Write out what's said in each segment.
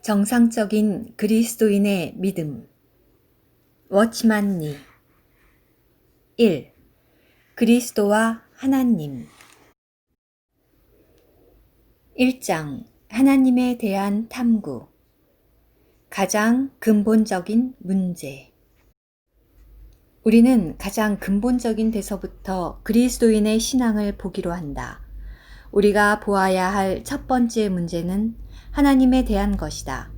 정상적인 그리스도인의 믿음. 워치만 니. 1. 그리스도와 하나님. 1장. 하나님에 대한 탐구. 가장 근본적인 문제. 우리는 가장 근본적인 데서부터 그리스도인의 신앙을 보기로 한다. 우리가 보아야 할 첫 번째 문제는 하나님에 대한 것이다.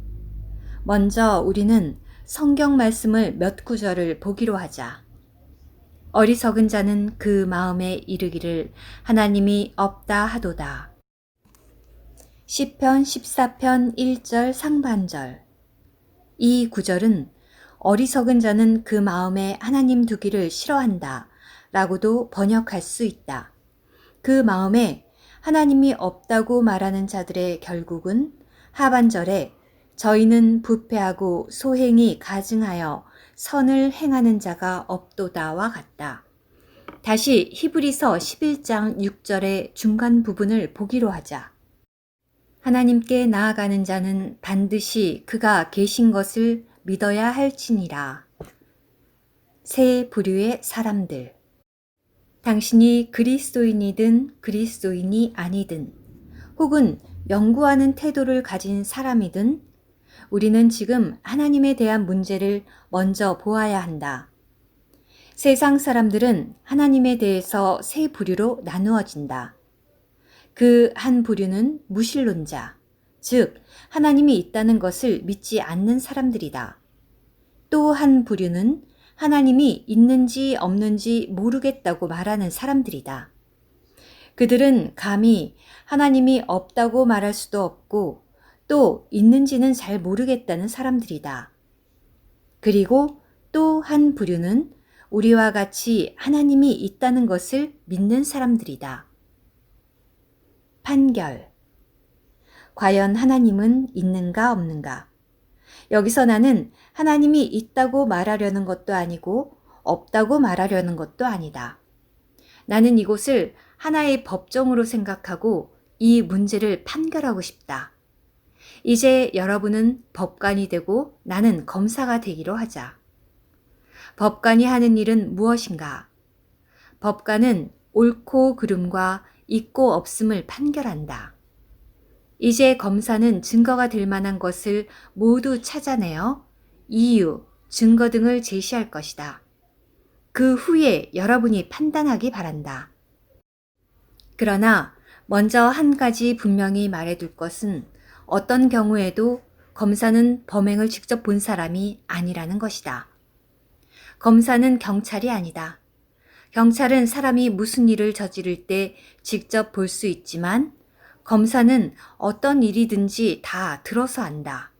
먼저 우리는 성경 말씀을 몇 구절을 보기로 하자. 어리석은 자는 그 마음에 이르기를 하나님이 없다 하도다. 시편 14편 1절 상반절. 이 구절은 어리석은 자는 그 마음에 하나님 두기를 싫어한다 라고도 번역할 수 있다. 그 마음에 하나님이 없다고 말하는 자들의 결국은 하반절에 저희는 부패하고 소행이 가증하여 선을 행하는 자가 없도다와 같다. 다시 히브리서 11장 6절의 중간 부분을 보기로 하자. 하나님께 나아가는 자는 반드시 그가 계신 것을 믿어야 할지니라. 세 부류의 사람들. 당신이 그리스도인이든 그리스도인이 아니든 혹은 연구하는 태도를 가진 사람이든 우리는 지금 하나님에 대한 문제를 먼저 보아야 한다. 세상 사람들은 하나님에 대해서 세 부류로 나누어진다. 그 한 부류는 무신론자, 즉 하나님이 있다는 것을 믿지 않는 사람들이다. 또 한 부류는 하나님이 있는지 없는지 모르겠다고 말하는 사람들이다. 그들은 감히 하나님이 없다고 말할 수도 없고 또 있는지는 잘 모르겠다는 사람들이다. 그리고 또 한 부류는 우리와 같이 하나님이 있다는 것을 믿는 사람들이다. 판결. 과연 하나님은 있는가 없는가? 여기서 나는 하나님이 있다고 말하려는 것도 아니고 없다고 말하려는 것도 아니다. 나는 이곳을 하나의 법정으로 생각하고 이 문제를 판결하고 싶다. 이제 여러분은 법관이 되고 나는 검사가 되기로 하자. 법관이 하는 일은 무엇인가? 법관은 옳고 그름과 있고 없음을 판결한다. 이제 검사는 증거가 될 만한 것을 모두 찾아내어 이유, 증거 등을 제시할 것이다. 그 후에 여러분이 판단하기 바란다. 그러나 먼저 한 가지 분명히 말해둘 것은 어떤 경우에도 검사는 범행을 직접 본 사람이 아니라는 것이다. 검사는 경찰이 아니다. 경찰은 사람이 무슨 일을 저지를 때 직접 볼 수 있지만 검사는 어떤 일이든지 다 들어서 안다.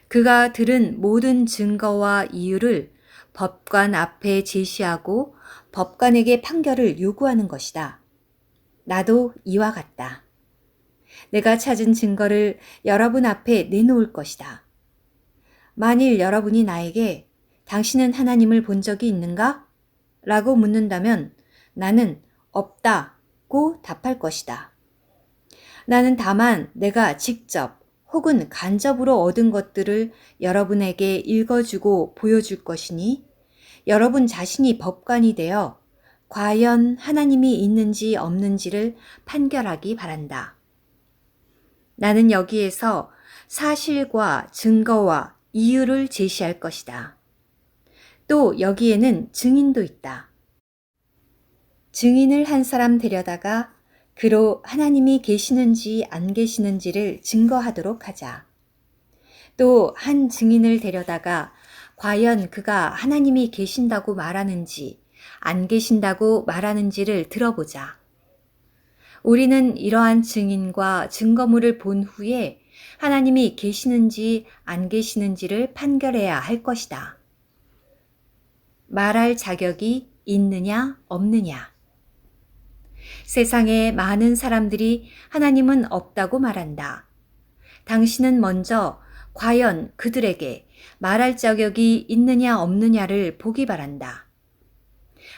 그가 들은 모든 증거와 이유를 법관 앞에 제시하고 법관에게 판결을 요구하는 것이다. 나도 이와 같다. 내가 찾은 증거를 여러분 앞에 내놓을 것이다. 만일 여러분이 나에게 당신은 하나님을 본 적이 있는가? 라고 묻는다면 나는 없다고 답할 것이다. 나는 다만 내가 직접 혹은 간접으로 얻은 것들을 여러분에게 읽어주고 보여줄 것이니 여러분 자신이 법관이 되어 과연 하나님이 있는지 없는지를 판결하기 바란다. 나는 여기에서 사실과 증거와 이유를 제시할 것이다. 또 여기에는 증인도 있다. 증인을 한 사람 데려다가 그로 하나님이 계시는지 안 계시는지를 증거하도록 하자. 또 한 증인을 데려다가 과연 그가 하나님이 계신다고 말하는지 안 계신다고 말하는지를 들어보자. 우리는 이러한 증인과 증거물을 본 후에 하나님이 계시는지 안 계시는지를 판결해야 할 것이다. 말할 자격이 있느냐 없느냐. 세상에 많은 사람들이 하나님은 없다고 말한다. 당신은 먼저 과연 그들에게 말할 자격이 있느냐 없느냐를 보기 바란다.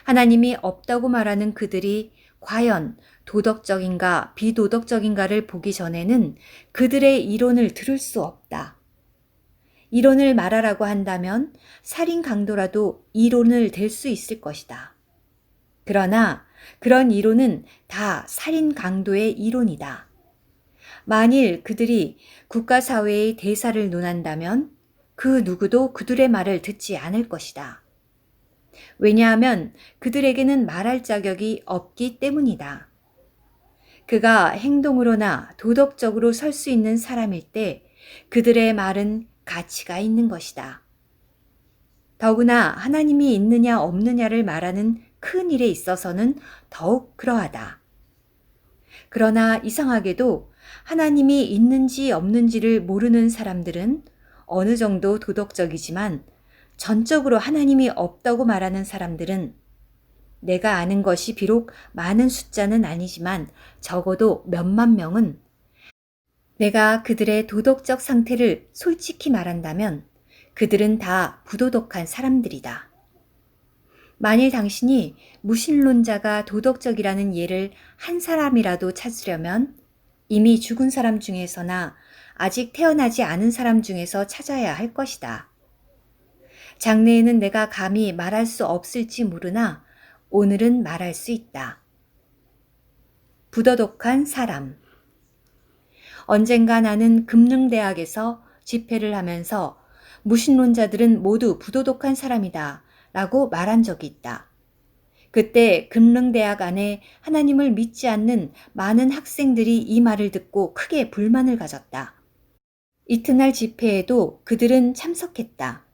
하나님이 없다고 말하는 그들이 과연 도덕적인가 비도덕적인가를 보기 전에는 그들의 이론을 들을 수 없다. 이론을 말하라고 한다면 살인 강도라도 이론을 댈 수 있을 것이다. 그러나 그런 이론은 다 살인 강도의 이론이다. 만일 그들이 국가사회의 대사를 논한다면 그 누구도 그들의 말을 듣지 않을 것이다. 왜냐하면 그들에게는 말할 자격이 없기 때문이다. 그가 행동으로나 도덕적으로 설 수 있는 사람일 때 그들의 말은 가치가 있는 것이다. 더구나 하나님이 있느냐 없느냐를 말하는 큰 일에 있어서는 더욱 그러하다. 그러나 이상하게도 하나님이 있는지 없는지를 모르는 사람들은 어느 정도 도덕적이지만 전적으로 하나님이 없다고 말하는 사람들은 내가 아는 것이 비록 많은 숫자는 아니지만 적어도 몇만 명은 내가 그들의 도덕적 상태를 솔직히 말한다면 그들은 다 부도덕한 사람들이다. 만일 당신이 무신론자가 도덕적이라는 예를 한 사람이라도 찾으려면 이미 죽은 사람 중에서나 아직 태어나지 않은 사람 중에서 찾아야 할 것이다. 장래에는 내가 감히 말할 수 없을지 모르나 오늘은 말할 수 있다. 부도덕한 사람. 언젠가 나는 금능대학에서 집회를 하면서 무신론자들은 모두 부도덕한 사람이다 라고 말한 적이 있다. 그때 금능대학 안에 하나님을 믿지 않는 많은 학생들이 이 말을 듣고 크게 불만을 가졌다. 이튿날 집회에도 그들은 참석했다.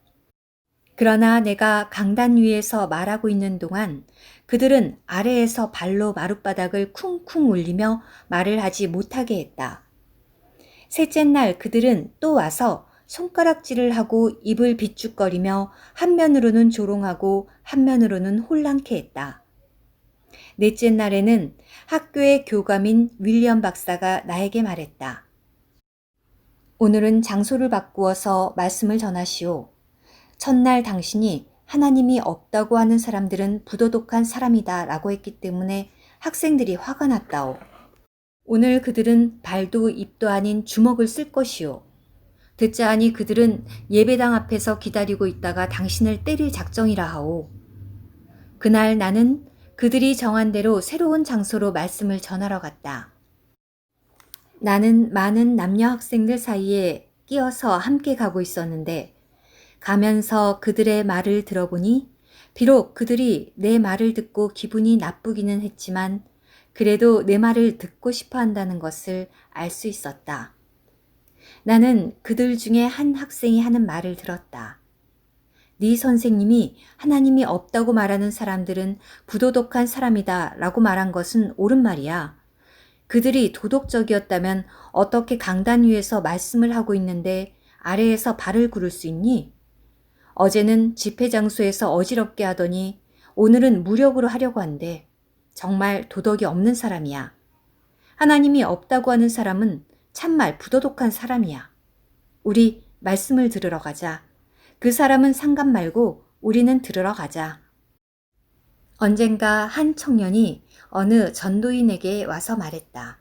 그러나 내가 강단 위에서 말하고 있는 동안 그들은 아래에서 발로 마룻바닥을 쿵쿵 울리며 말을 하지 못하게 했다. 셋째 날 그들은 또 와서 손가락질을 하고 입을 비축거리며 한면으로는 조롱하고 한면으로는 혼란케 했다. 넷째 날에는 학교의 교감인 윌리엄 박사가 나에게 말했다. 오늘은 장소를 바꾸어서 말씀을 전하시오. 첫날 당신이 하나님이 없다고 하는 사람들은 부도덕한 사람이다 라고 했기 때문에 학생들이 화가 났다오. 오늘 그들은 발도 입도 아닌 주먹을 쓸 것이오. 듣자 하니 그들은 예배당 앞에서 기다리고 있다가 당신을 때릴 작정이라 하오. 그날 나는 그들이 정한 대로 새로운 장소로 말씀을 전하러 갔다. 나는 많은 남녀 학생들 사이에 끼어서 함께 가고 있었는데 가면서 그들의 말을 들어보니 비록 그들이 내 말을 듣고 기분이 나쁘기는 했지만 그래도 내 말을 듣고 싶어 한다는 것을 알 수 있었다. 나는 그들 중에 한 학생이 하는 말을 들었다. 네 선생님이 하나님이 없다고 말하는 사람들은 부도덕한 사람이다 라고 말한 것은 옳은 말이야. 그들이 도덕적이었다면 어떻게 강단 위에서 말씀을 하고 있는데 아래에서 발을 구를 수 있니? 어제는 집회 장소에서 어지럽게 하더니 오늘은 무력으로 하려고 한대. 정말 도덕이 없는 사람이야. 하나님이 없다고 하는 사람은 참말 부도덕한 사람이야. 우리 말씀을 들으러 가자. 그 사람은 상관 말고 우리는 들으러 가자. 언젠가 한 청년이 어느 전도인에게 와서 말했다.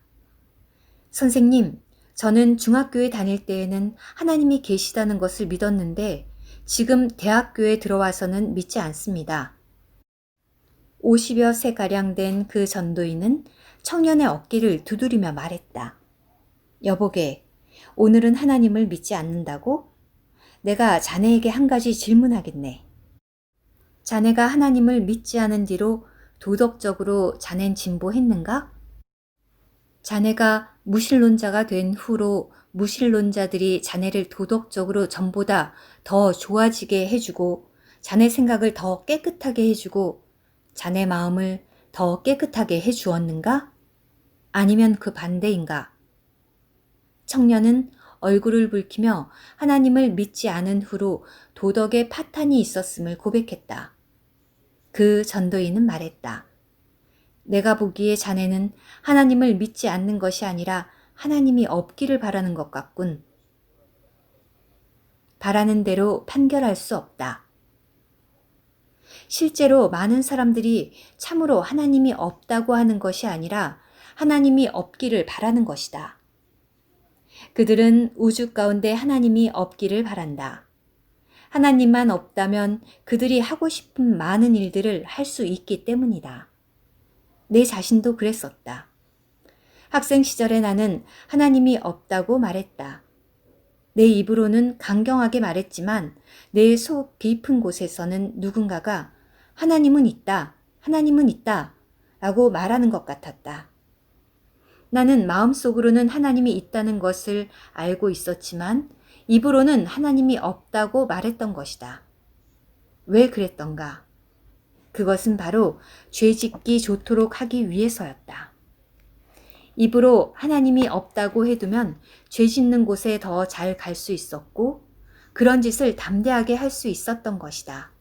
선생님, 저는 중학교에 다닐 때에는 하나님이 계시다는 것을 믿었는데 지금 대학교에 들어와서는 믿지 않습니다. 50여 세가량 된 그 전도인은 청년의 어깨를 두드리며 말했다. 여보게, 오늘은 하나님을 믿지 않는다고? 내가 자네에게 한 가지 질문하겠네. 자네가 하나님을 믿지 않은 뒤로 도덕적으로 자넨 진보했는가? 자네가 무신론자가 된 후로 무신론자들이 자네를 도덕적으로 전보다 더 좋아지게 해주고 자네 생각을 더 깨끗하게 해주고 자네 마음을 더 깨끗하게 해주었는가? 아니면 그 반대인가? 청년은 얼굴을 붉히며 하나님을 믿지 않은 후로 도덕의 파탄이 있었음을 고백했다. 그 전도인은 말했다. 내가 보기에 자네는 하나님을 믿지 않는 것이 아니라 하나님이 없기를 바라는 것 같군. 바라는 대로 판결할 수 없다. 실제로 많은 사람들이 참으로 하나님이 없다고 하는 것이 아니라 하나님이 없기를 바라는 것이다. 그들은 우주 가운데 하나님이 없기를 바란다. 하나님만 없다면 그들이 하고 싶은 많은 일들을 할 수 있기 때문이다. 내 자신도 그랬었다. 학생 시절에 나는 하나님이 없다고 말했다. 내 입으로는 강경하게 말했지만 내 속 깊은 곳에서는 누군가가 하나님은 있다, 하나님은 있다 라고 말하는 것 같았다. 나는 마음속으로는 하나님이 있다는 것을 알고 있었지만 입으로는 하나님이 없다고 말했던 것이다. 왜 그랬던가? 그것은 바로 죄짓기 좋도록 하기 위해서였다. 입으로 하나님이 없다고 해두면 죄 짓는 곳에 더 잘 갈 수 있었고 그런 짓을 담대하게 할 수 있었던 것이다.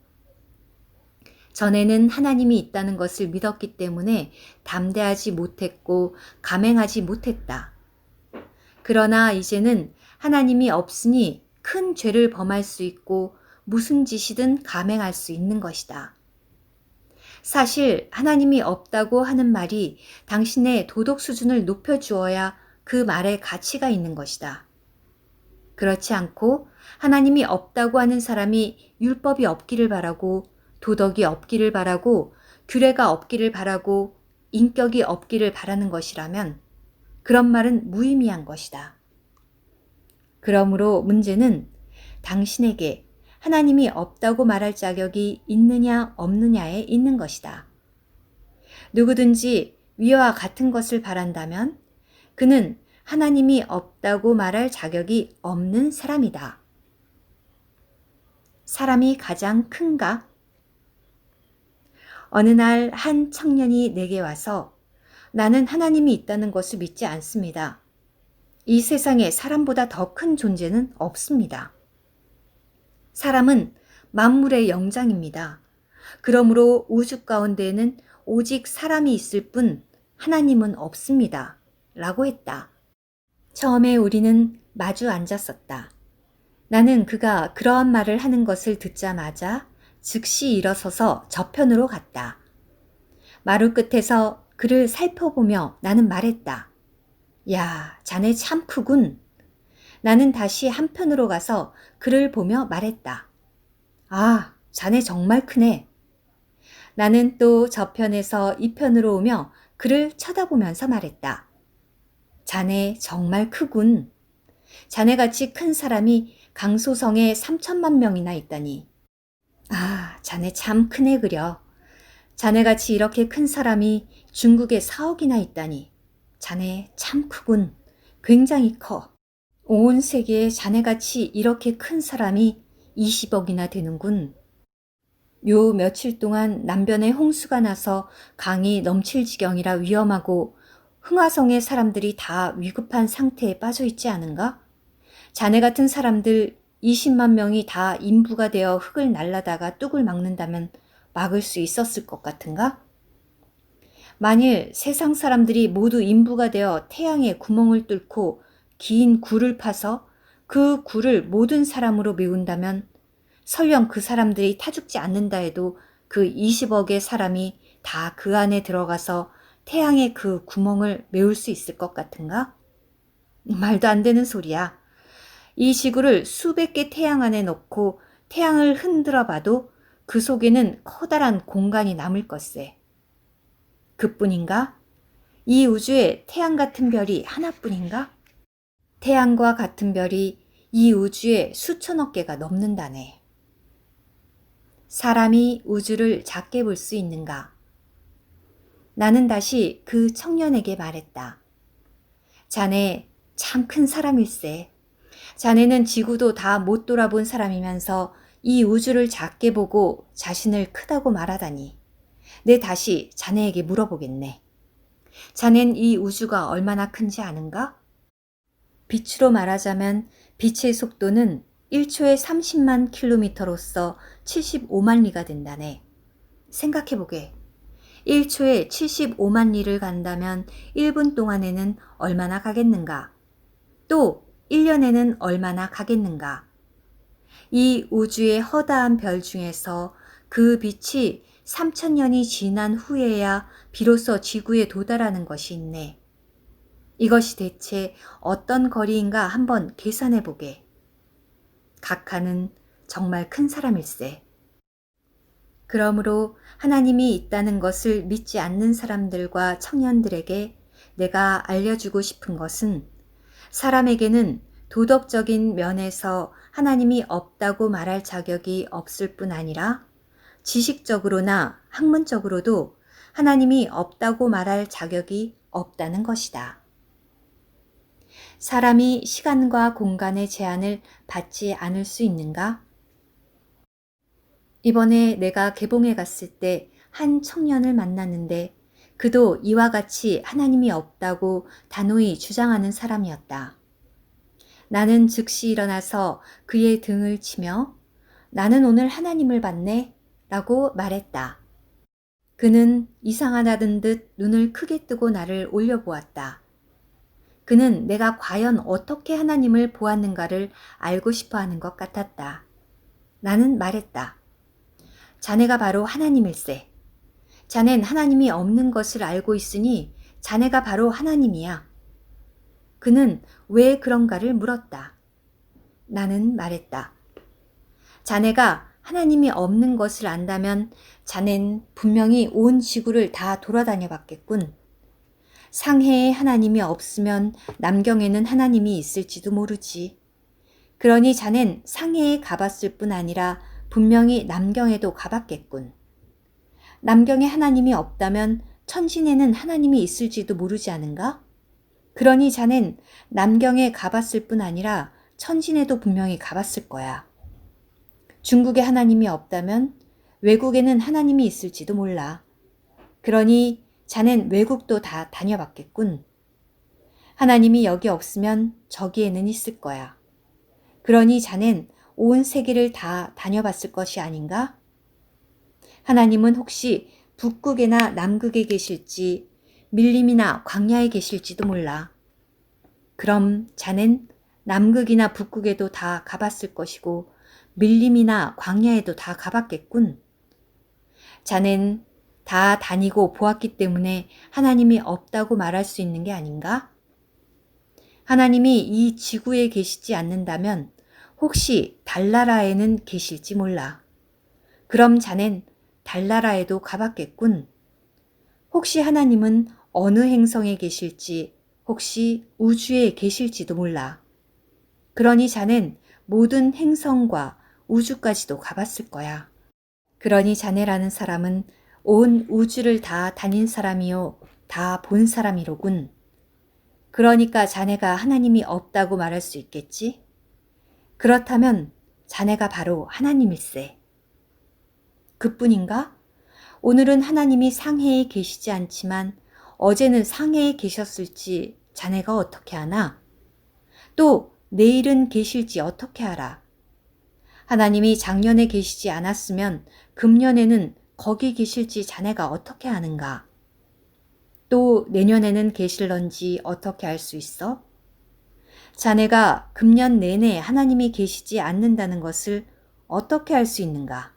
전에는 하나님이 있다는 것을 믿었기 때문에 담대하지 못했고 감행하지 못했다. 그러나 이제는 하나님이 없으니 큰 죄를 범할 수 있고 무슨 짓이든 감행할 수 있는 것이다. 사실 하나님이 없다고 하는 말이 당신의 도덕 수준을 높여주어야 그 말에 가치가 있는 것이다. 그렇지 않고 하나님이 없다고 하는 사람이 율법이 없기를 바라고 도덕이 없기를 바라고 규례가 없기를 바라고 인격이 없기를 바라는 것이라면 그런 말은 무의미한 것이다. 그러므로 문제는 당신에게 하나님이 없다고 말할 자격이 있느냐 없느냐에 있는 것이다. 누구든지 위와 같은 것을 바란다면 그는 하나님이 없다고 말할 자격이 없는 사람이다. 사람이 가장 큰가? 어느 날 한 청년이 내게 와서 나는 하나님이 있다는 것을 믿지 않습니다. 이 세상에 사람보다 더 큰 존재는 없습니다. 사람은 만물의 영장입니다. 그러므로 우주 가운데에는 오직 사람이 있을 뿐 하나님은 없습니다. 라고 했다. 처음에 우리는 마주 앉았었다. 나는 그가 그러한 말을 하는 것을 듣자마자 즉시 일어서서 저편으로 갔다. 마루 끝에서 그를 살펴보며 나는 말했다. 야, 자네 참 크군. 나는 다시 한편으로 가서 그를 보며 말했다. 아, 자네 정말 크네. 나는 또 저편에서 이편으로 오며 그를 쳐다보면서 말했다. 자네 정말 크군. 자네같이 큰 사람이 강소성에 3천만 명이나 있다니. 아, 자네 참 크네 그려. 자네같이 이렇게 큰 사람이 중국에 4억이나 있다니. 자네 참 크군. 굉장히 커. 온 세계에 자네같이 이렇게 큰 사람이 20억이나 되는군. 요 며칠 동안 남변에 홍수가 나서 강이 넘칠 지경이라 위험하고 흥화성의 사람들이 다 위급한 상태에 빠져 있지 않은가? 자네 같은 사람들 20만 명이 다 인부가 되어 흙을 날라다가 뚝을 막는다면 막을 수 있었을 것 같은가? 만일 세상 사람들이 모두 인부가 되어 태양에 구멍을 뚫고 긴 굴을 파서 그 굴을 모든 사람으로 메운다면 설령 그 사람들이 타죽지 않는다 해도 그 20억의 사람이 다 그 안에 들어가서 태양의 그 구멍을 메울 수 있을 것 같은가? 말도 안 되는 소리야. 이 지구를 수백 개 태양 안에 넣고 태양을 흔들어 봐도 그 속에는 커다란 공간이 남을 것세. 그뿐인가? 이 우주에 태양 같은 별이 하나뿐인가? 태양과 같은 별이 이 우주에 수천억 개가 넘는다네. 사람이 우주를 작게 볼 수 있는가? 나는 다시 그 청년에게 말했다. 자네 참 큰 사람일세. 자네는 지구도 다 못 돌아본 사람이면서 이 우주를 작게 보고 자신을 크다고 말하다니. 내 다시 자네에게 물어보겠네. 자넨 이 우주가 얼마나 큰지 아는가? 빛으로 말하자면 빛의 속도는 1초에 30만 킬로미터로서 75만 리가 된다네. 생각해보게. 1초에 75만 리를 간다면 1분 동안에는 얼마나 가겠는가? 또 1년에는 얼마나 가겠는가? 이 우주의 허다한 별 중에서 그 빛이 3,000년이 지난 후에야 비로소 지구에 도달하는 것이 있네. 이것이 대체 어떤 거리인가 한번 계산해 보게. 각하는 정말 큰 사람일세. 그러므로 하나님이 있다는 것을 믿지 않는 사람들과 청년들에게 내가 알려주고 싶은 것은 사람에게는 도덕적인 면에서 하나님이 없다고 말할 자격이 없을 뿐 아니라 지식적으로나 학문적으로도 하나님이 없다고 말할 자격이 없다는 것이다. 사람이 시간과 공간의 제한을 받지 않을 수 있는가? 이번에 내가 개봉에 갔을 때 한 청년을 만났는데 그도 이와 같이 하나님이 없다고 단호히 주장하는 사람이었다. 나는 즉시 일어나서 그의 등을 치며 나는 오늘 하나님을 봤네 라고 말했다. 그는 이상하다는 듯 눈을 크게 뜨고 나를 올려보았다. 그는 내가 과연 어떻게 하나님을 보았는가를 알고 싶어 하는 것 같았다. 나는 말했다. 자네가 바로 하나님일세. 자넨 하나님이 없는 것을 알고 있으니 자네가 바로 하나님이야. 그는 왜 그런가를 물었다. 나는 말했다. 자네가 하나님이 없는 것을 안다면 자넨 분명히 온 지구를 다 돌아다녀 봤겠군. 상해에 하나님이 없으면 남경에는 하나님이 있을지도 모르지. 그러니 자넨 상해에 가봤을 뿐 아니라 분명히 남경에도 가봤겠군. 남경에 하나님이 없다면 천신에는 하나님이 있을지도 모르지 않은가? 그러니 자넨 남경에 가봤을 뿐 아니라 천신에도 분명히 가봤을 거야. 중국에 하나님이 없다면 외국에는 하나님이 있을지도 몰라. 그러니 자넨 외국도 다 다녀봤겠군. 하나님이 여기 없으면 저기에는 있을 거야. 그러니 자넨 온 세계를 다 다녀봤을 것이 아닌가? 하나님은 혹시 북극이나 남극에 계실지 밀림이나 광야에 계실지도 몰라. 그럼 자넨 남극이나 북극에도 다 가봤을 것이고 밀림이나 광야에도 다 가봤겠군. 자넨 다 다니고 보았기 때문에 하나님이 없다고 말할 수 있는 게 아닌가? 하나님이 이 지구에 계시지 않는다면 혹시 달나라에는 계실지 몰라. 그럼 자넨 달나라에도 가봤겠군. 혹시 하나님은 어느 행성에 계실지, 혹시 우주에 계실지도 몰라. 그러니 자넨 모든 행성과 우주까지도 가봤을 거야. 그러니 자네라는 사람은 온 우주를 다 다닌 사람이요, 다 본 사람이로군. 그러니까 자네가 하나님이 없다고 말할 수 있겠지? 그렇다면 자네가 바로 하나님일세. 그뿐인가? 오늘은 하나님이 상해에 계시지 않지만 어제는 상해에 계셨을지 자네가 어떻게 아나? 또 내일은 계실지 어떻게 알아? 하나님이 작년에 계시지 않았으면 금년에는 거기 계실지 자네가 어떻게 아는가? 또 내년에는 계실런지 어떻게 알 수 있어? 자네가 금년 내내 하나님이 계시지 않는다는 것을 어떻게 알 수 있는가?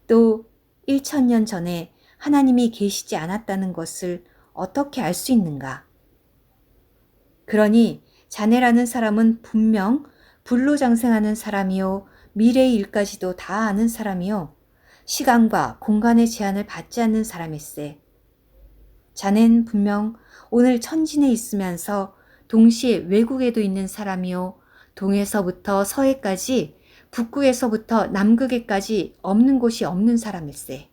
또 1000년 전에 하나님이 계시지 않았다는 것을 어떻게 알 수 있는가? 그러니 자네라는 사람은 분명 불로장생하는 사람이요, 미래의 일까지도 다 아는 사람이요, 시간과 공간의 제한을 받지 않는 사람일세. 자넨 분명 오늘 천진에 있으면서 동시에 외국에도 있는 사람이요, 동에서부터 서해까지, 북극에서부터 남극에까지 없는 곳이 없는 사람일세.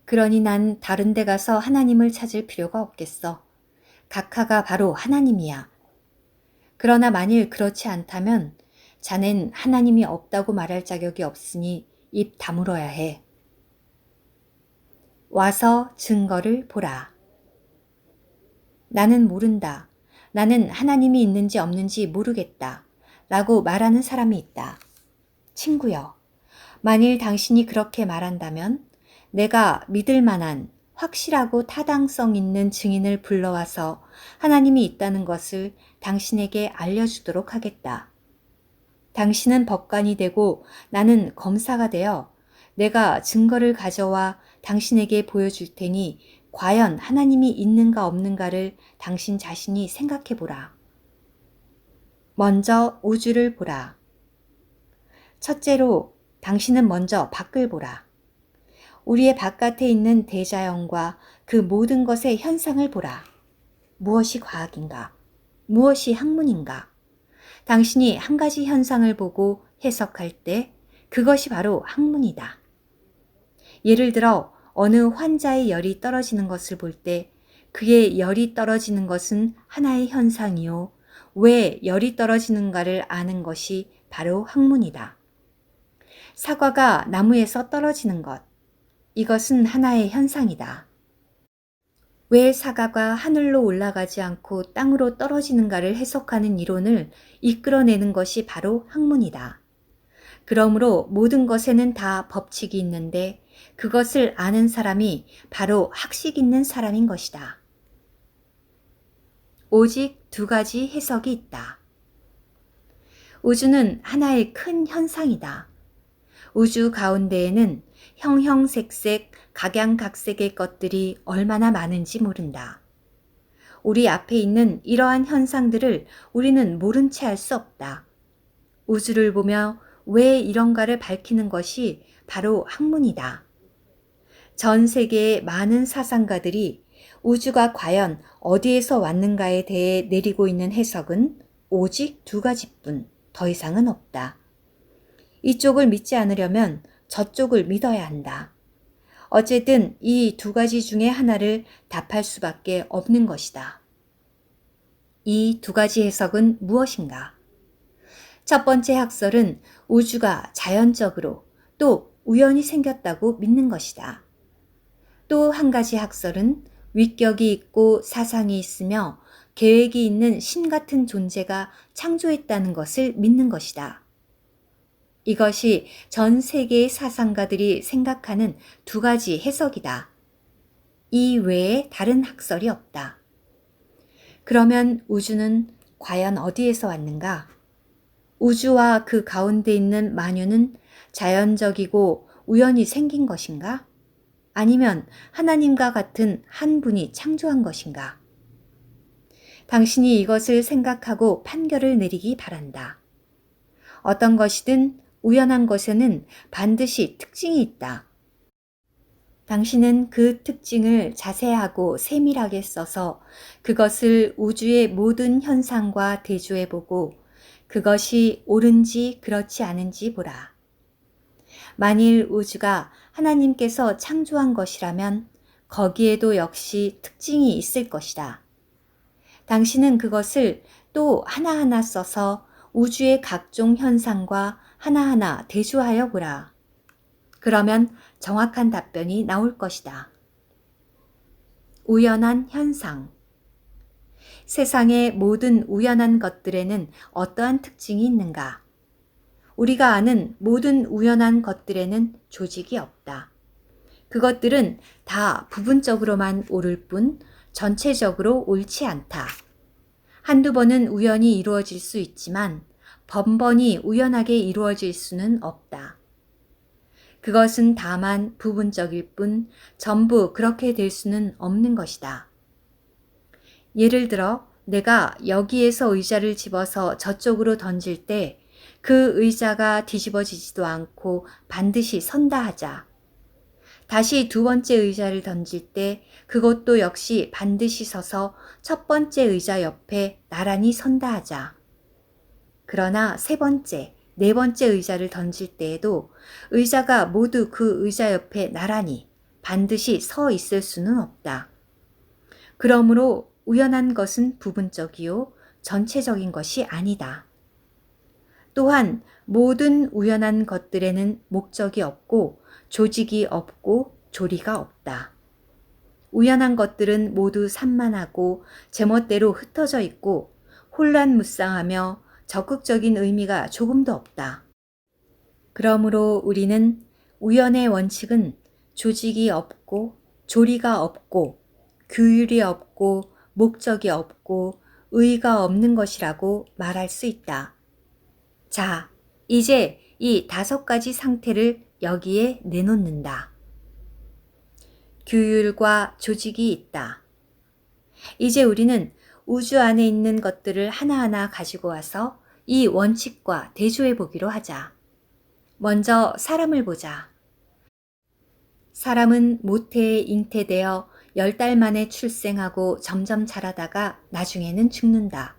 그러니 난 다른 데 가서 하나님을 찾을 필요가 없겠어. 각하가 바로 하나님이야. 그러나 만일 그렇지 않다면 자넨 하나님이 없다고 말할 자격이 없으니 입 다물어야 해. 와서 증거를 보라. 나는 모른다. 나는 하나님이 있는지 없는지 모르겠다. 라고 말하는 사람이 있다. 친구여, 만일 당신이 그렇게 말한다면 내가 믿을 만한 확실하고 타당성 있는 증인을 불러와서 하나님이 있다는 것을 당신에게 알려주도록 하겠다. 당신은 법관이 되고 나는 검사가 되어 내가 증거를 가져와 당신에게 보여줄 테니 과연 하나님이 있는가 없는가를 당신 자신이 생각해 보라. 먼저 우주를 보라. 첫째로 당신은 먼저 밖을 보라. 우리의 바깥에 있는 대자연과 그 모든 것의 현상을 보라. 무엇이 과학인가? 무엇이 학문인가? 당신이 한 가지 현상을 보고 해석할 때 그것이 바로 학문이다. 예를 들어 어느 환자의 열이 떨어지는 것을 볼 때 그의 열이 떨어지는 것은 하나의 현상이요. 왜 열이 떨어지는가를 아는 것이 바로 학문이다. 사과가 나무에서 떨어지는 것. 이것은 하나의 현상이다. 왜 사과가 하늘로 올라가지 않고 땅으로 떨어지는가를 해석하는 이론을 이끌어내는 것이 바로 학문이다. 그러므로 모든 것에는 다 법칙이 있는데 그것을 아는 사람이 바로 학식 있는 사람인 것이다. 오직 두 가지 해석이 있다. 우주는 하나의 큰 현상이다. 우주 가운데에는 형형색색, 각양각색의 것들이 얼마나 많은지 모른다. 우리 앞에 있는 이러한 현상들을 우리는 모른 채 할 수 없다. 우주를 보며 왜 이런가를 밝히는 것이 바로 학문이다. 전 세계의 많은 사상가들이 우주가 과연 어디에서 왔는가에 대해 내리고 있는 해석은 오직 두 가지뿐, 더 이상은 없다. 이쪽을 믿지 않으려면 저쪽을 믿어야 한다. 어쨌든 이 두 가지 중에 하나를 답할 수밖에 없는 것이다. 이 두 가지 해석은 무엇인가? 첫 번째 학설은 우주가 자연적으로 또 우연히 생겼다고 믿는 것이다. 또 한 가지 학설은 위격이 있고 사상이 있으며 계획이 있는 신 같은 존재가 창조했다는 것을 믿는 것이다. 이것이 전 세계의 사상가들이 생각하는 두 가지 해석이다. 이 외에 다른 학설이 없다. 그러면 우주는 과연 어디에서 왔는가? 우주와 그 가운데 있는 만유는 자연적이고 우연히 생긴 것인가? 아니면 하나님과 같은 한 분이 창조한 것인가? 당신이 이것을 생각하고 판결을 내리기 바란다. 어떤 것이든 우연한 것에는 반드시 특징이 있다. 당신은 그 특징을 자세하고 세밀하게 써서 그것을 우주의 모든 현상과 대조해보고 그것이 옳은지 그렇지 않은지 보라. 만일 우주가 하나님께서 창조한 것이라면 거기에도 역시 특징이 있을 것이다. 당신은 그것을 또 하나하나 써서 우주의 각종 현상과 하나하나 대조하여 보라. 그러면 정확한 답변이 나올 것이다. 우연한 현상. 세상의 모든 우연한 것들에는 어떠한 특징이 있는가? 우리가 아는 모든 우연한 것들에는 조직이 없다. 그것들은 다 부분적으로만 옳을 뿐 전체적으로 옳지 않다. 한두 번은 우연히 이루어질 수 있지만 번번이 우연하게 이루어질 수는 없다. 그것은 다만 부분적일 뿐 전부 그렇게 될 수는 없는 것이다. 예를 들어 내가 여기에서 의자를 집어서 저쪽으로 던질 때 그 의자가 뒤집어지지도 않고 반드시 선다 하자. 다시 두 번째 의자를 던질 때 그것도 역시 반드시 서서 첫 번째 의자 옆에 나란히 선다 하자. 그러나 세 번째, 네 번째 의자를 던질 때에도 의자가 모두 그 의자 옆에 나란히 반드시 서 있을 수는 없다. 그러므로 우연한 것은 부분적이요 전체적인 것이 아니다. 또한 모든 우연한 것들에는 목적이 없고 조직이 없고 조리가 없다. 우연한 것들은 모두 산만하고 제멋대로 흩어져 있고 혼란무쌍하며 적극적인 의미가 조금도 없다. 그러므로 우리는 우연의 원칙은 조직이 없고 조리가 없고 규율이 없고 목적이 없고 의의가 없는 것이라고 말할 수 있다. 자, 이제 이 5가지 상태를 여기에 내놓는다. 규율과 조직이 있다. 이제 우리는 우주 안에 있는 것들을 하나하나 가지고 와서 이 원칙과 대조해 보기로 하자. 먼저 사람을 보자. 사람은 모태에 잉태되어 10달 만에 출생하고 점점 자라다가 나중에는 죽는다.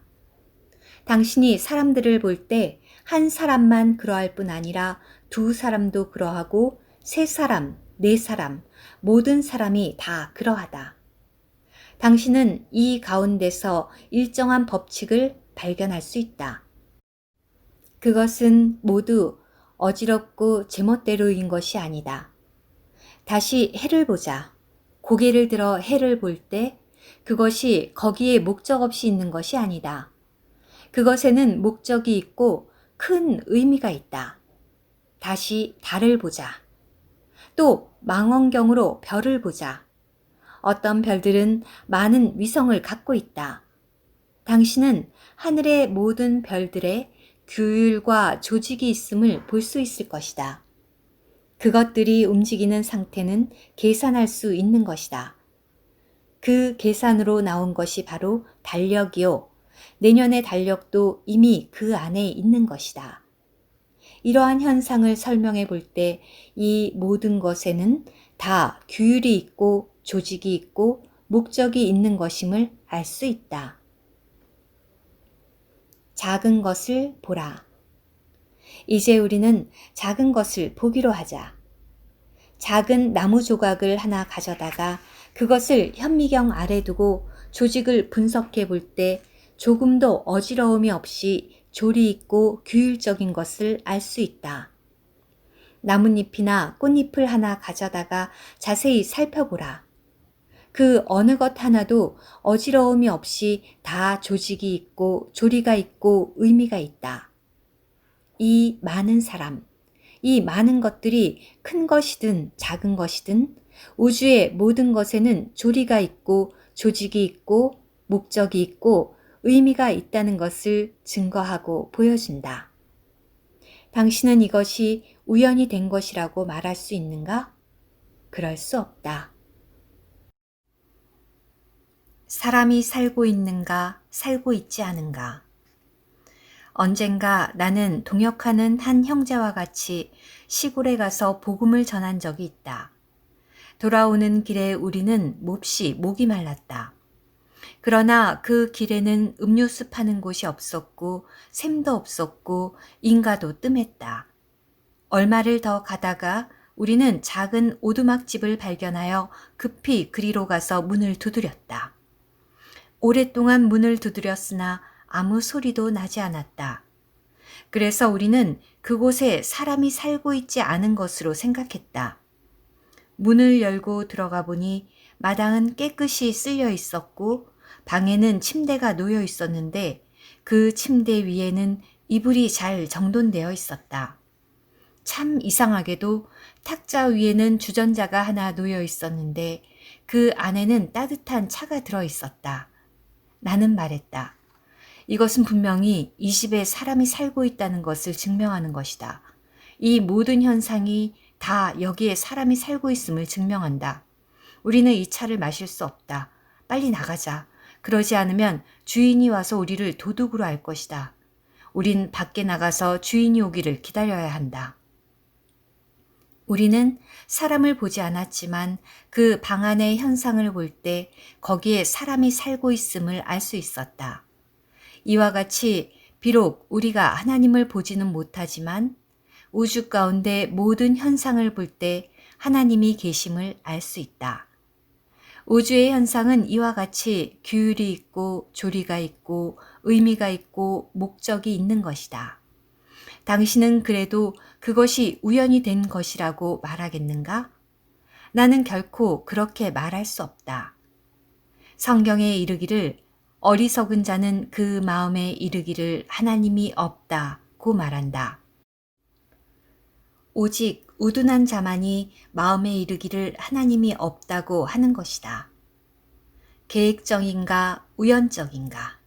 당신이 사람들을 볼 때 한 사람만 그러할 뿐 아니라 두 사람도 그러하고 세 사람, 네 사람, 모든 사람이 다 그러하다. 당신은 이 가운데서 일정한 법칙을 발견할 수 있다. 그것은 모두 어지럽고 제멋대로인 것이 아니다. 다시 해를 보자. 고개를 들어 해를 볼 때 그것이 거기에 목적 없이 있는 것이 아니다. 그것에는 목적이 있고 큰 의미가 있다. 다시 달을 보자. 또 망원경으로 별을 보자. 어떤 별들은 많은 위성을 갖고 있다. 당신은 하늘의 모든 별들의 규율과 조직이 있음을 볼 수 있을 것이다. 그것들이 움직이는 상태는 계산할 수 있는 것이다. 그 계산으로 나온 것이 바로 달력이요. 내년의 달력도 이미 그 안에 있는 것이다. 이러한 현상을 설명해 볼 때 이 모든 것에는 다 규율이 있고 조직이 있고 목적이 있는 것임을 알 수 있다. 작은 것을 보라. 이제 우리는 작은 것을 보기로 하자. 작은 나무 조각을 하나 가져다가 그것을 현미경 아래 두고 조직을 분석해 볼 때 조금도 어지러움이 없이 조리 있고 규율적인 것을 알 수 있다. 나뭇잎이나 꽃잎을 하나 가져다가 자세히 살펴보라. 그 어느 것 하나도 어지러움이 없이 다 조직이 있고 조리가 있고 의미가 있다. 이 많은 사람, 이 많은 것들이 큰 것이든 작은 것이든 우주의 모든 것에는 조리가 있고 조직이 있고 목적이 있고 의미가 있다는 것을 증거하고 보여준다. 당신은 이것이 우연히 된 것이라고 말할 수 있는가? 그럴 수 없다. 사람이 살고 있는가, 살고 있지 않은가? 언젠가 나는 동역하는 한 형제와 같이 시골에 가서 복음을 전한 적이 있다. 돌아오는 길에 우리는 몹시 목이 말랐다. 그러나 그 길에는 음료수 파는 곳이 없었고 샘도 없었고 인가도 뜸했다. 얼마를 더 가다가 우리는 작은 오두막집을 발견하여 급히 그리로 가서 문을 두드렸다. 오랫동안 문을 두드렸으나 아무 소리도 나지 않았다. 그래서 우리는 그곳에 사람이 살고 있지 않은 것으로 생각했다. 문을 열고 들어가 보니 마당은 깨끗이 쓸려 있었고 방에는 침대가 놓여 있었는데 그 침대 위에는 이불이 잘 정돈되어 있었다. 참 이상하게도 탁자 위에는 주전자가 하나 놓여 있었는데 그 안에는 따뜻한 차가 들어 있었다. 나는 말했다. 이것은 분명히 이 집에 사람이 살고 있다는 것을 증명하는 것이다. 이 모든 현상이 다 여기에 사람이 살고 있음을 증명한다. 우리는 이 차를 마실 수 없다. 빨리 나가자. 그러지 않으면 주인이 와서 우리를 도둑으로 알 것이다. 우린 밖에 나가서 주인이 오기를 기다려야 한다. 우리는 사람을 보지 않았지만 그 방 안의 현상을 볼 때 거기에 사람이 살고 있음을 알 수 있었다. 이와 같이 비록 우리가 하나님을 보지는 못하지만 우주 가운데 모든 현상을 볼 때 하나님이 계심을 알 수 있다. 우주의 현상은 이와 같이 규율이 있고 조리가 있고 의미가 있고 목적이 있는 것이다. 당신은 그래도 그것이 우연히 된 것이라고 말하겠는가? 나는 결코 그렇게 말할 수 없다. 성경에 이르기를 어리석은 자는 그 마음에 이르기를 하나님이 없다고 말한다. 오직 우둔한 자만이 마음에 이르기를 하나님이 없다고 하는 것이다. 계획적인가 우연적인가?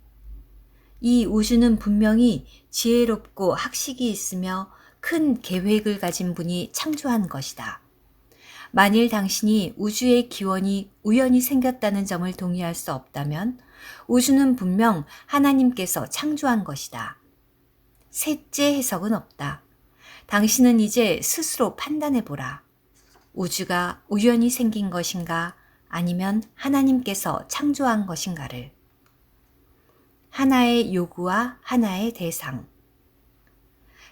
이 우주는 분명히 지혜롭고 학식이 있으며 큰 계획을 가진 분이 창조한 것이다. 만일 당신이 우주의 기원이 우연히 생겼다는 점을 동의할 수 없다면 우주는 분명 하나님께서 창조한 것이다. 셋째 해석은 없다. 당신은 이제 스스로 판단해보라. 우주가 우연히 생긴 것인가 아니면 하나님께서 창조한 것인가를. 하나의 요구와 하나의 대상.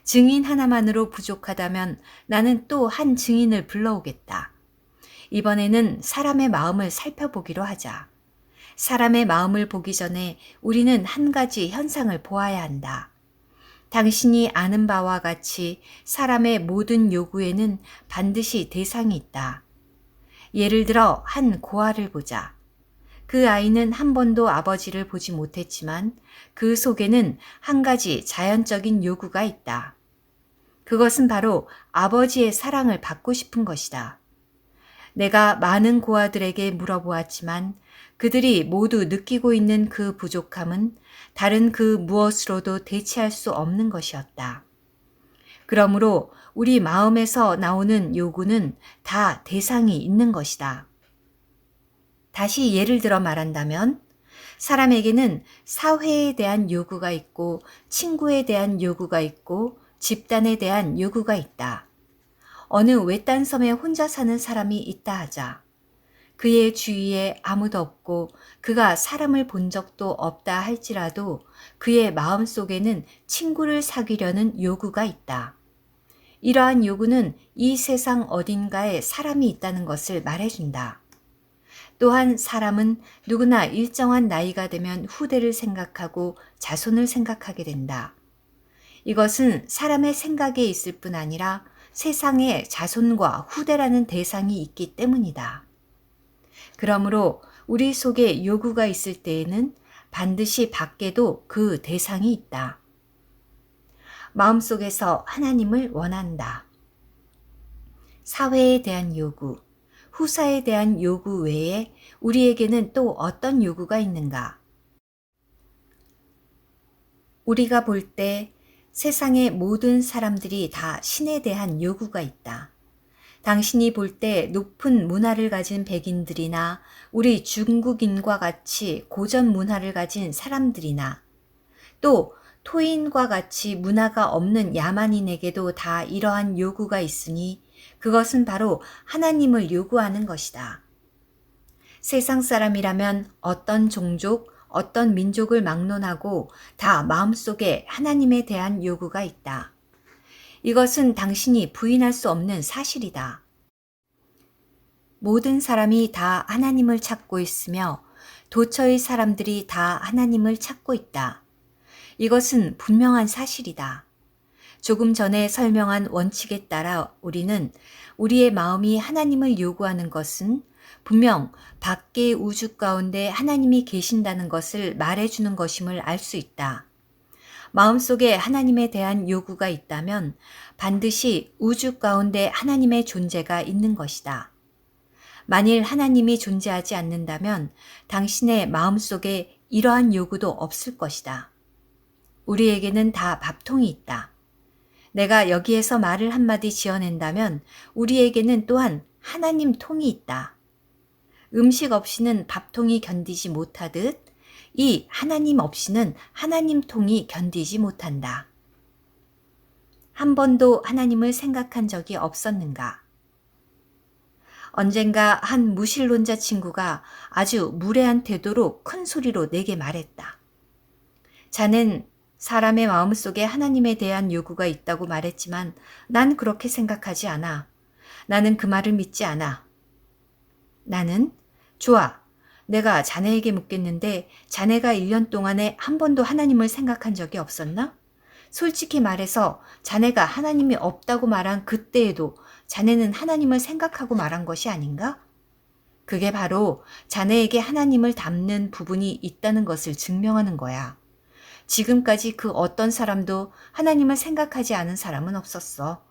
증인 하나만으로 부족하다면 나는 또 한 증인을 불러오겠다. 이번에는 사람의 마음을 살펴보기로 하자. 사람의 마음을 보기 전에 우리는 한 가지 현상을 보아야 한다. 당신이 아는 바와 같이 사람의 모든 요구에는 반드시 대상이 있다. 예를 들어 한 고아를 보자. 그 아이는 한 번도 아버지를 보지 못했지만 그 속에는 한 가지 자연적인 요구가 있다. 그것은 바로 아버지의 사랑을 받고 싶은 것이다. 내가 많은 고아들에게 물어보았지만 그들이 모두 느끼고 있는 그 부족함은 다른 그 무엇으로도 대체할 수 없는 것이었다. 그러므로 우리 마음에서 나오는 요구는 다 대상이 있는 것이다. 다시 예를 들어 말한다면 사람에게는 사회에 대한 요구가 있고 친구에 대한 요구가 있고 집단에 대한 요구가 있다. 어느 외딴 섬에 혼자 사는 사람이 있다 하자. 그의 주위에 아무도 없고 그가 사람을 본 적도 없다 할지라도 그의 마음속에는 친구를 사귀려는 요구가 있다. 이러한 요구는 이 세상 어딘가에 사람이 있다는 것을 말해준다. 또한 사람은 누구나 일정한 나이가 되면 후대를 생각하고 자손을 생각하게 된다. 이것은 사람의 생각에 있을 뿐 아니라 세상에 자손과 후대라는 대상이 있기 때문이다. 그러므로 우리 속에 요구가 있을 때에는 반드시 밖에도 그 대상이 있다. 마음속에서 하나님을 원한다. 사회에 대한 요구, 후사에 대한 요구 외에 우리에게는 또 어떤 요구가 있는가? 우리가 볼 때 세상의 모든 사람들이 다 신에 대한 요구가 있다. 당신이 볼 때 높은 문화를 가진 백인들이나 우리 중국인과 같이 고전 문화를 가진 사람들이나 또 토인과 같이 문화가 없는 야만인에게도 다 이러한 요구가 있으니 그것은 바로 하나님을 요구하는 것이다. 세상 사람이라면 어떤 종족, 어떤 민족을 막론하고 다 마음속에 하나님에 대한 요구가 있다. 이것은 당신이 부인할 수 없는 사실이다. 모든 사람이 다 하나님을 찾고 있으며 도처의 사람들이 다 하나님을 찾고 있다. 이것은 분명한 사실이다. 조금 전에 설명한 원칙에 따라 우리는 우리의 마음이 하나님을 요구하는 것은 분명 밖의 우주 가운데 하나님이 계신다는 것을 말해주는 것임을 알 수 있다. 마음속에 하나님에 대한 요구가 있다면 반드시 우주 가운데 하나님의 존재가 있는 것이다. 만일 하나님이 존재하지 않는다면 당신의 마음속에 이러한 요구도 없을 것이다. 우리에게는 다 밥통이 있다. 내가 여기에서 말을 한마디 지어낸다면 우리에게는 또한 하나님 통이 있다. 음식 없이는 밥통이 견디지 못하듯 이 하나님 없이는 하나님 통이 견디지 못한다. 한 번도 하나님을 생각한 적이 없었는가? 언젠가 한 무신론자 친구가 아주 무례한 태도로 큰 소리로 내게 말했다. 자넨 사람의 마음속에 하나님에 대한 요구가 있다고 말했지만 난 그렇게 생각하지 않아. 나는 그 말을 믿지 않아. 나는 좋아. 내가 자네에게 묻겠는데 자네가 1년 동안에 한 번도 하나님을 생각한 적이 없었나? 솔직히 말해서 자네가 하나님이 없다고 말한 그때에도 자네는 하나님을 생각하고 말한 것이 아닌가? 그게 바로 자네에게 하나님을 닮는 부분이 있다는 것을 증명하는 거야. 지금까지 그 어떤 사람도 하나님을 생각하지 않은 사람은 없었어.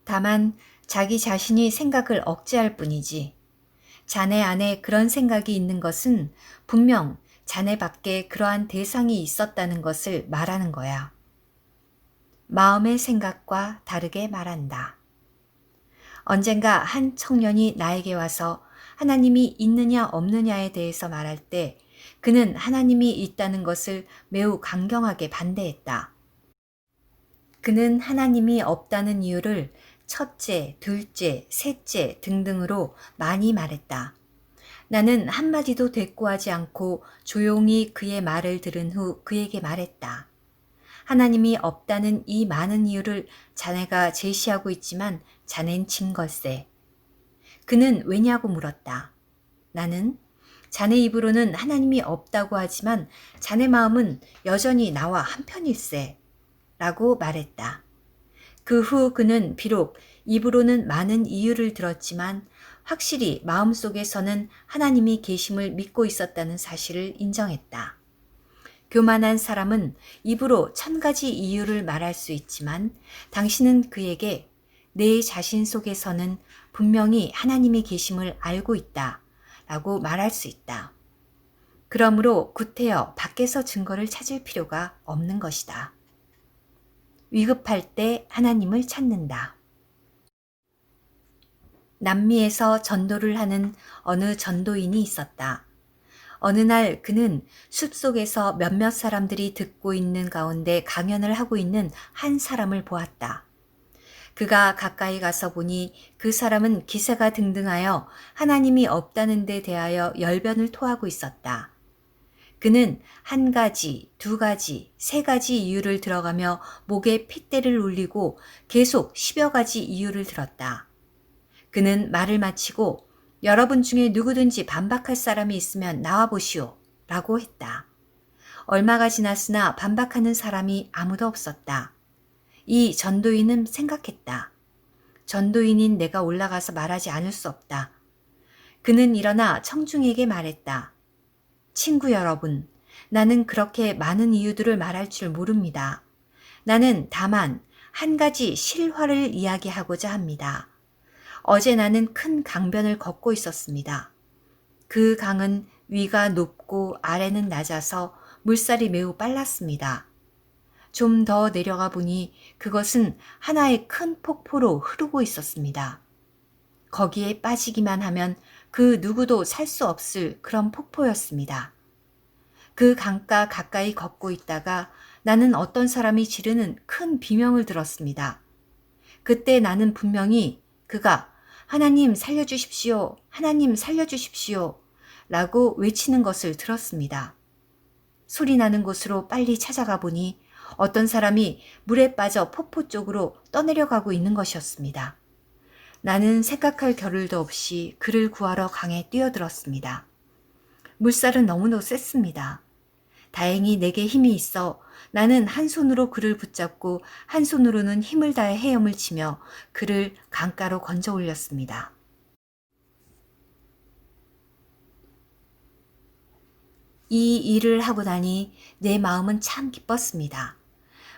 다만 자기 자신이 생각을 억제할 뿐이지. 자네 안에 그런 생각이 있는 것은 분명 자네밖에 그러한 대상이 있었다는 것을 말하는 거야. 마음의 생각과 다르게 말한다. 언젠가 한 청년이 나에게 와서 하나님이 있느냐 없느냐에 대해서 말할 때 그는 하나님이 있다는 것을 매우 강경하게 반대했다. 그는 하나님이 없다는 이유를 첫째, 둘째, 셋째 등등으로 많이 말했다. 나는 한마디도 대꾸하지 않고 조용히 그의 말을 들은 후 그에게 말했다. 하나님이 없다는 이 많은 이유를 자네가 제시하고 있지만 자넨 진 걸세. 그는 왜냐고 물었다. 나는 자네 입으로는 하나님이 없다고 하지만 자네 마음은 여전히 나와 한편일세. 라고 말했다. 그 후 그는 비록 입으로는 많은 이유를 들었지만 확실히 마음속에서는 하나님이 계심을 믿고 있었다는 사실을 인정했다. 교만한 사람은 입으로 1000가지 이유를 말할 수 있지만 당신은 그에게 내 자신 속에서는 분명히 하나님이 계심을 알고 있다 라고 말할 수 있다. 그러므로 구태여 밖에서 증거를 찾을 필요가 없는 것이다. 위급할 때 하나님을 찾는다. 남미에서 전도를 하는 어느 전도인이 있었다. 어느 날 그는 숲속에서 몇몇 사람들이 듣고 있는 가운데 강연을 하고 있는 한 사람을 보았다. 그가 가까이 가서 보니 그 사람은 기세가 등등하여 하나님이 없다는 데 대하여 열변을 토하고 있었다. 그는 1가지, 2가지, 3가지 이유를 들어가며 목에 핏대를 울리고 계속 10여 가지 이유를 들었다. 그는 말을 마치고 여러분 중에 누구든지 반박할 사람이 있으면 나와보시오 라고 했다. 얼마가 지났으나 반박하는 사람이 아무도 없었다. 이 전도인은 생각했다. 전도인인 내가 올라가서 말하지 않을 수 없다. 그는 일어나 청중에게 말했다. 친구 여러분, 나는 그렇게 많은 이유들을 말할 줄 모릅니다. 나는 다만 1가지 실화를 이야기하고자 합니다. 어제 나는 큰 강변을 걷고 있었습니다. 그 강은 위가 높고 아래는 낮아서 물살이 매우 빨랐습니다. 좀 더 내려가 보니 그것은 하나의 큰 폭포로 흐르고 있었습니다. 거기에 빠지기만 하면 그 누구도 살 수 없을 그런 폭포였습니다. 그 강가 가까이 걷고 있다가 나는 어떤 사람이 지르는 큰 비명을 들었습니다. 그때 나는 분명히 그가 하나님 살려주십시오, 하나님 살려주십시오 라고 외치는 것을 들었습니다. 소리 나는 곳으로 빨리 찾아가 보니 어떤 사람이 물에 빠져 폭포 쪽으로 떠내려가고 있는 것이었습니다. 나는 생각할 겨를도 없이 그를 구하러 강에 뛰어들었습니다. 물살은 너무도 셌습니다. 다행히 내게 힘이 있어 나는 한 손으로 그를 붙잡고 한 손으로는 힘을 다해 헤엄을 치며 그를 강가로 건져 올렸습니다. 이 일을 하고 나니 내 마음은 참 기뻤습니다.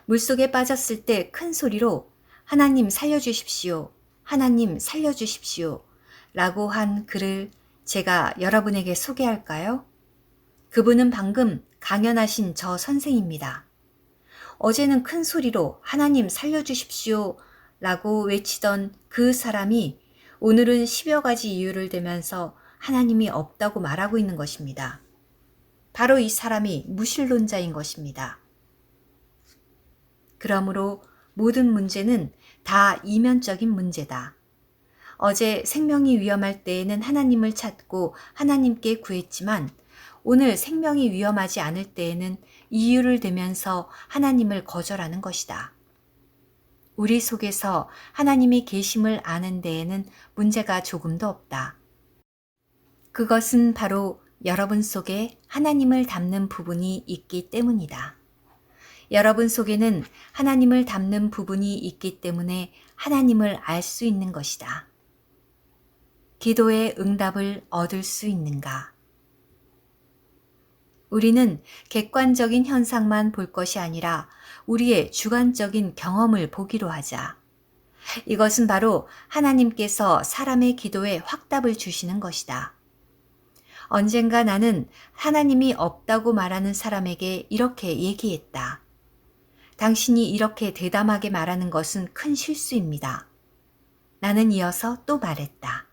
물속에 빠졌을 때 큰 소리로 하나님 살려주십시오, 하나님 살려주십시오 라고 한 그를 제가 여러분에게 소개할까요? 그분은 방금 강연하신 저 선생입니다. 어제는 큰 소리로 하나님 살려주십시오 라고 외치던 그 사람이 오늘은 10여 가지 이유를 대면서 하나님이 없다고 말하고 있는 것입니다. 바로 이 사람이 무신론자인 것입니다. 그러므로 모든 문제는 다 이면적인 문제다. 어제 생명이 위험할 때에는 하나님을 찾고 하나님께 구했지만 오늘 생명이 위험하지 않을 때에는 이유를 대면서 하나님을 거절하는 것이다. 우리 속에서 하나님이 계심을 아는 데에는 문제가 조금도 없다. 그것은 바로 여러분 속에 하나님을 담는 부분이 있기 때문이다. 여러분 속에는 하나님을 담는 부분이 있기 때문에 하나님을 알 수 있는 것이다. 기도의 응답을 얻을 수 있는가? 우리는 객관적인 현상만 볼 것이 아니라 우리의 주관적인 경험을 보기로 하자. 이것은 바로 하나님께서 사람의 기도에 확답을 주시는 것이다. 언젠가 나는 하나님이 없다고 말하는 사람에게 이렇게 얘기했다. 당신이 이렇게 대담하게 말하는 것은 큰 실수입니다. 나는 이어서 또 말했다.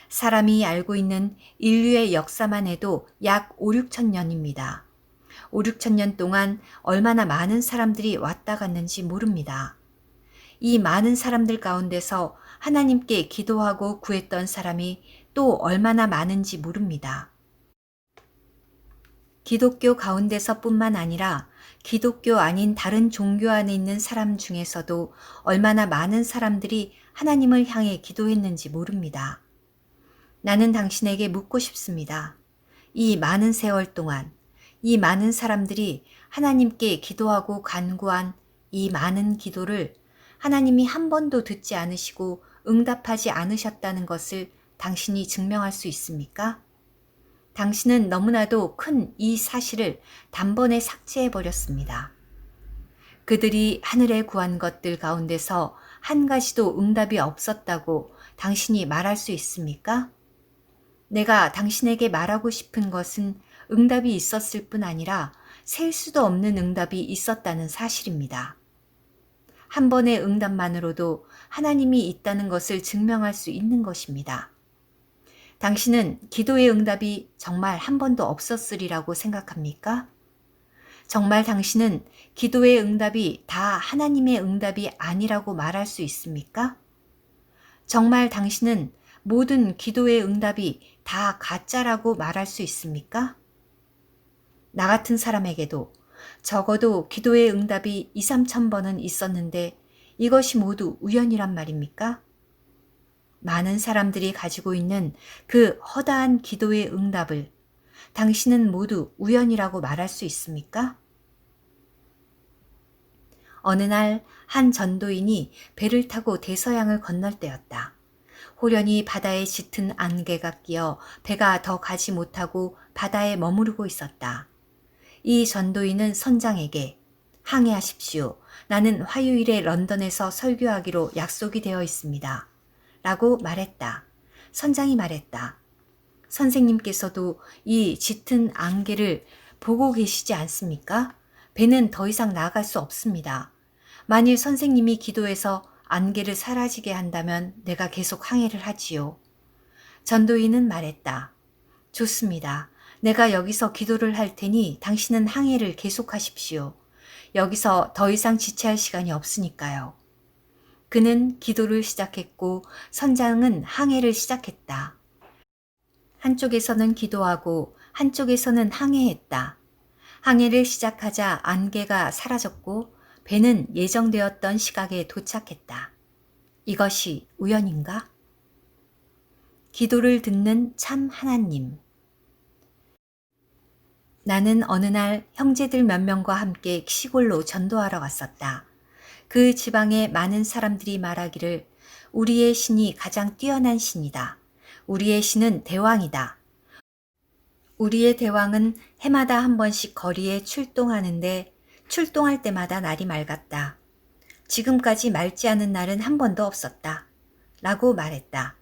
사람이 알고 있는 인류의 역사만 해도 약 5, 6천 년입니다. 5, 6천 년 동안 얼마나 많은 사람들이 왔다 갔는지 모릅니다. 이 많은 사람들 가운데서 하나님께 기도하고 구했던 사람이 또 얼마나 많은지 모릅니다. 기독교 가운데서뿐만 아니라 기독교 아닌 다른 종교 안에 있는 사람 중에서도 얼마나 많은 사람들이 하나님을 향해 기도했는지 모릅니다. 나는 당신에게 묻고 싶습니다. 이 많은 세월 동안 이 많은 사람들이 하나님께 기도하고 간구한 이 많은 기도를 하나님이 한 번도 듣지 않으시고 응답하지 않으셨다는 것을 당신이 증명할 수 있습니까? 당신은 너무나도 큰 이 사실을 단번에 삭제해 버렸습니다. 그들이 하늘에 구한 것들 가운데서 한 가지도 응답이 없었다고 당신이 말할 수 있습니까? 내가 당신에게 말하고 싶은 것은 응답이 있었을 뿐 아니라 셀 수도 없는 응답이 있었다는 사실입니다. 한 번의 응답만으로도 하나님이 있다는 것을 증명할 수 있는 것입니다. 당신은 기도의 응답이 정말 한 번도 없었으리라고 생각합니까? 정말 당신은 기도의 응답이 다 하나님의 응답이 아니라고 말할 수 있습니까? 정말 당신은 모든 기도의 응답이 다 가짜라고 말할 수 있습니까? 나 같은 사람에게도 적어도 기도의 응답이 2, 3천 번은 있었는데 이것이 모두 우연이란 말입니까? 많은 사람들이 가지고 있는 그 허다한 기도의 응답을 당신은 모두 우연이라고 말할 수 있습니까? 어느 날 한 전도인이 배를 타고 대서양을 건널 때였다. 호련히 바다에 짙은 안개가 끼어 배가 더 가지 못하고 바다에 머무르고 있었다. 이 전도인은 선장에게 항해하십시오. 나는 화요일에 런던에서 설교하기로 약속이 되어 있습니다. 라고 말했다. 선장이 말했다. 선생님께서도 이 짙은 안개를 보고 계시지 않습니까? 배는 더 이상 나아갈 수 없습니다. 만일 선생님이 기도해서 안개를 사라지게 한다면 내가 계속 항해를 하지요. 전도인은 말했다. 좋습니다. 내가 여기서 기도를 할 테니 당신은 항해를 계속하십시오. 여기서 더 이상 지체할 시간이 없으니까요. 그는 기도를 시작했고 선장은 항해를 시작했다. 한쪽에서는 기도하고 한쪽에서는 항해했다. 항해를 시작하자 안개가 사라졌고 배는 예정되었던 시각에 도착했다. 이것이 우연인가? 기도를 듣는 참 하나님. 나는 어느 날 형제들 몇 명과 함께 시골로 전도하러 갔었다. 그 지방에 많은 사람들이 말하기를 우리의 신이 가장 뛰어난 신이다. 우리의 신은 대왕이다. 우리의 대왕은 해마다 한 번씩 거리에 출동하는데 출동할 때마다 날이 맑았다. 지금까지 맑지 않은 날은 한 번도 없었다. 라고 말했다.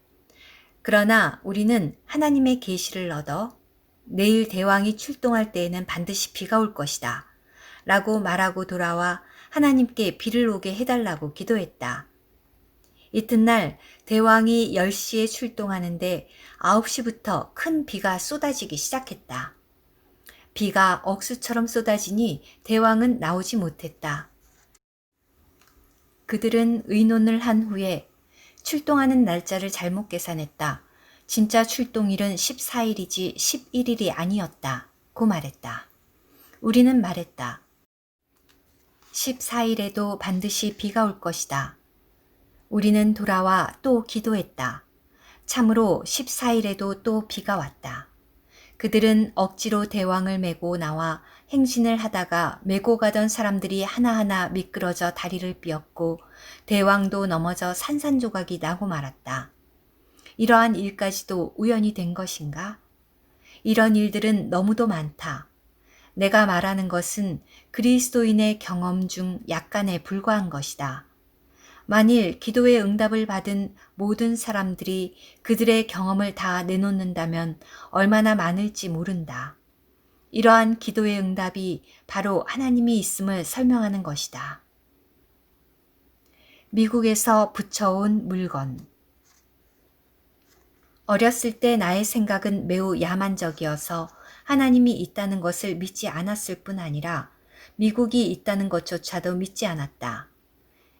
그러나 우리는 하나님의 계시를 얻어 내일 대왕이 출동할 때에는 반드시 비가 올 것이다. 라고 말하고 돌아와 하나님께 비를 오게 해달라고 기도했다. 이튿날 대왕이 10시에 출동하는데 9시부터 큰 비가 쏟아지기 시작했다. 비가 억수처럼 쏟아지니 대왕은 나오지 못했다. 그들은 의논을 한 후에 출동하는 날짜를 잘못 계산했다. 진짜 출동일은 14일이지 11일이 아니었다. 고 말했다. 우리는 말했다. 14일에도 반드시 비가 올 것이다. 우리는 돌아와 또 기도했다. 참으로 14일에도 또 비가 왔다. 그들은 억지로 대왕을 메고 나와 행진을 하다가 메고 가던 사람들이 하나하나 미끄러져 다리를 삐었고 대왕도 넘어져 산산조각이 나고 말았다. 이러한 일까지도 우연이 된 것인가? 이런 일들은 너무도 많다. 내가 말하는 것은 그리스도인의 경험 중 약간에 불과한 것이다. 만일 기도의 응답을 받은 모든 사람들이 그들의 경험을 다 내놓는다면 얼마나 많을지 모른다. 이러한 기도의 응답이 바로 하나님이 있음을 설명하는 것이다. 미국에서 붙여온 물건. 어렸을 때 나의 생각은 매우 야만적이어서 하나님이 있다는 것을 믿지 않았을 뿐 아니라 미국이 있다는 것조차도 믿지 않았다.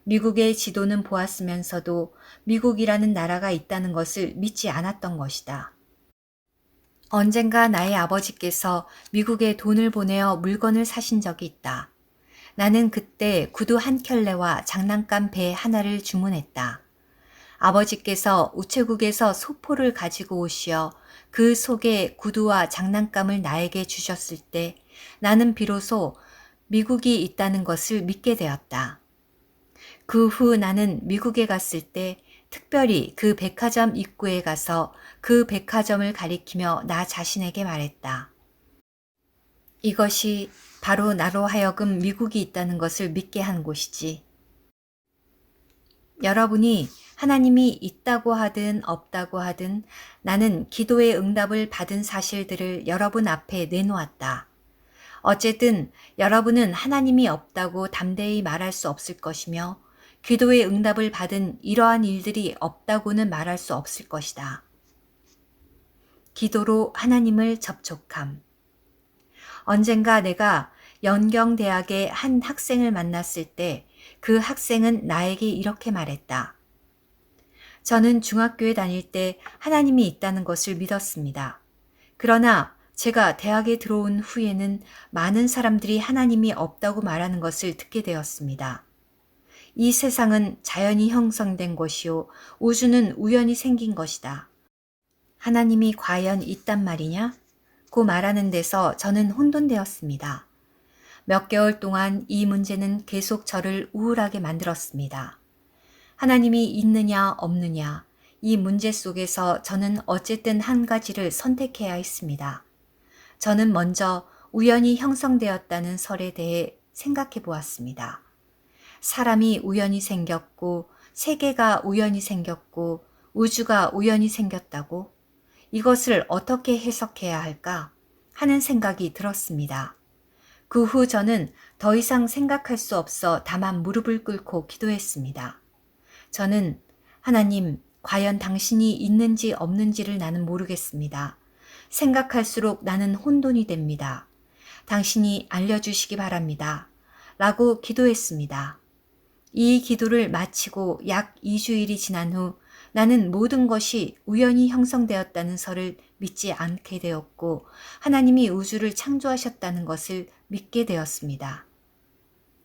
미국의 지도는 보았으면서도 미국이라는 나라가 있다는 것을 믿지 않았던 것이다. 언젠가 나의 아버지께서 미국에 돈을 보내어 물건을 사신 적이 있다. 나는 그때 구두 한 켤레와 장난감 배 하나를 주문했다. 아버지께서 우체국에서 소포를 가지고 오시어 그 속에 구두와 장난감을 나에게 주셨을 때 나는 비로소 미국이 있다는 것을 믿게 되었다. 그 후 나는 미국에 갔을 때 특별히 그 백화점 입구에 가서 그 백화점을 가리키며 나 자신에게 말했다. 이것이 바로 나로 하여금 미국이 있다는 것을 믿게 한 곳이지. 여러분이 하나님이 있다고 하든 없다고 하든 나는 기도의 응답을 받은 사실들을 여러분 앞에 내놓았다. 어쨌든 여러분은 하나님이 없다고 담대히 말할 수 없을 것이며 기도의 응답을 받은 이러한 일들이 없다고는 말할 수 없을 것이다. 기도로 하나님을 접촉함. 언젠가 내가 연경대학의 한 학생을 만났을 때 그 학생은 나에게 이렇게 말했다. 저는 중학교에 다닐 때 하나님이 있다는 것을 믿었습니다. 그러나 제가 대학에 들어온 후에는 많은 사람들이 하나님이 없다고 말하는 것을 듣게 되었습니다. 이 세상은 자연히 형성된 것이요, 우주는 우연히 생긴 것이다. 하나님이 과연 있단 말이냐? 고 말하는 데서 저는 혼돈되었습니다. 몇 개월 동안 이 문제는 계속 저를 우울하게 만들었습니다. 하나님이 있느냐 없느냐, 이 문제 속에서 저는 어쨌든 한 가지를 선택해야 했습니다. 저는 먼저 우연히 형성되었다는 설에 대해 생각해 보았습니다. 사람이 우연히 생겼고, 세계가 우연히 생겼고, 우주가 우연히 생겼다고? 이것을 어떻게 해석해야 할까? 하는 생각이 들었습니다. 그 후 저는 더 이상 생각할 수 없어 다만 무릎을 꿇고 기도했습니다. 저는 하나님, 과연 당신이 있는지 없는지를 나는 모르겠습니다. 생각할수록 나는 혼돈이 됩니다. 당신이 알려주시기 바랍니다. 라고 기도했습니다. 이 기도를 마치고 약 2주일이 지난 후 나는 모든 것이 우연히 형성되었다는 설을 믿지 않게 되었고 하나님이 우주를 창조하셨다는 것을 믿게 되었습니다.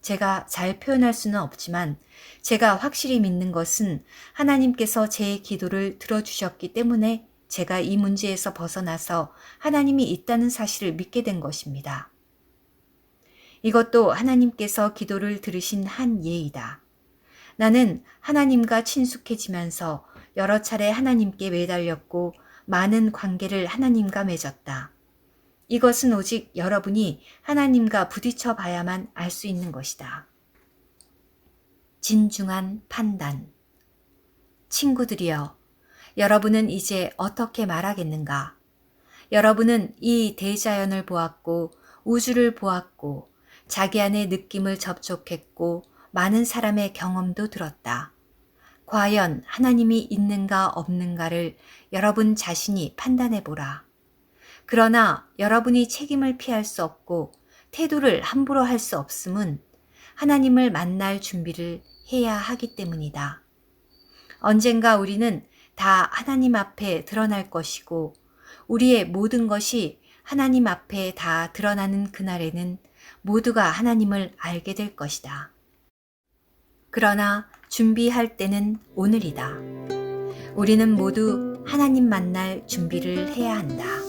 제가 잘 표현할 수는 없지만 제가 확실히 믿는 것은 하나님께서 제 기도를 들어주셨기 때문에 제가 이 문제에서 벗어나서 하나님이 있다는 사실을 믿게 된 것입니다. 이것도 하나님께서 기도를 들으신 한 예이다. 나는 하나님과 친숙해지면서 여러 차례 하나님께 매달렸고 많은 관계를 하나님과 맺었다. 이것은 오직 여러분이 하나님과 부딪혀 봐야만 알 수 있는 것이다. 진중한 판단. 친구들이여, 여러분은 이제 어떻게 말하겠는가? 여러분은 이 대자연을 보았고 우주를 보았고 자기 안의 느낌을 접촉했고 많은 사람의 경험도 들었다. 과연 하나님이 있는가 없는가를 여러분 자신이 판단해 보라. 그러나 여러분이 책임을 피할 수 없고 태도를 함부로 할 수 없음은 하나님을 만날 준비를 해야 하기 때문이다. 언젠가 우리는 다 하나님 앞에 드러날 것이고 우리의 모든 것이 하나님 앞에 다 드러나는 그날에는 모두가 하나님을 알게 될 것이다. 그러나 준비할 때는 오늘이다. 우리는 모두 하나님 만날 준비를 해야 한다.